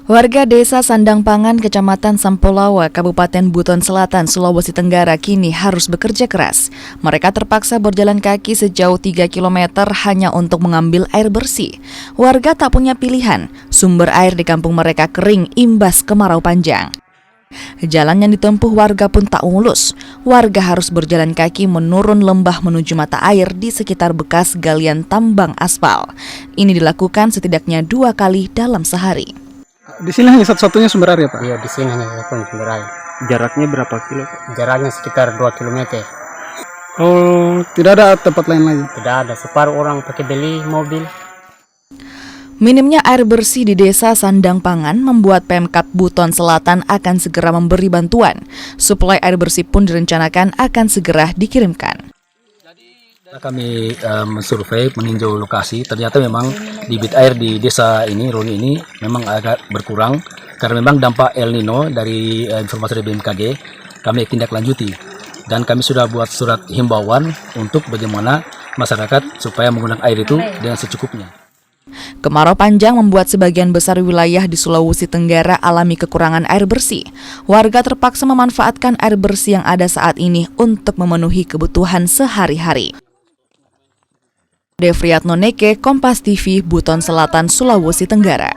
Warga Desa Sandang Pangan, Kecamatan Sampolawa, Kabupaten Buton Selatan, Sulawesi Tenggara kini harus bekerja keras. Mereka terpaksa berjalan kaki sejauh 3 km hanya untuk mengambil air bersih. Warga tak punya pilihan, sumber air di kampung mereka kering imbas kemarau panjang. Jalan yang ditempuh warga pun tak mulus. Warga harus berjalan kaki menurun lembah menuju mata air di sekitar bekas galian tambang aspal. Ini dilakukan setidaknya 2 kali dalam sehari. Di sini hanya satu-satunya sumber air ya Pak? Iya, di sini hanya satu sumber air. Jaraknya berapa kilo? Jaraknya sekitar 2 km. Oh, tidak ada tempat lain lagi? Tidak ada, separuh orang pakai beli mobil. Minimnya air bersih di Desa Sandang Pangan membuat Pemkab Buton Selatan akan segera memberi bantuan. Suplai air bersih pun direncanakan akan segera dikirimkan. Kami mensurvei, meninjau lokasi, ternyata memang debit air di desa ini, Roni ini, memang agak berkurang karena memang dampak El Nino dari informasi dari BMKG kami tindak lanjuti. Dan kami sudah buat surat himbauan untuk bagaimana masyarakat supaya menggunakan air itu dengan secukupnya. Kemarau panjang membuat sebagian besar wilayah di Sulawesi Tenggara alami kekurangan air bersih. Warga terpaksa memanfaatkan air bersih yang ada saat ini untuk memenuhi kebutuhan sehari-hari. Devriatno Neke, Kompas TV, Buton Selatan, Sulawesi Tenggara.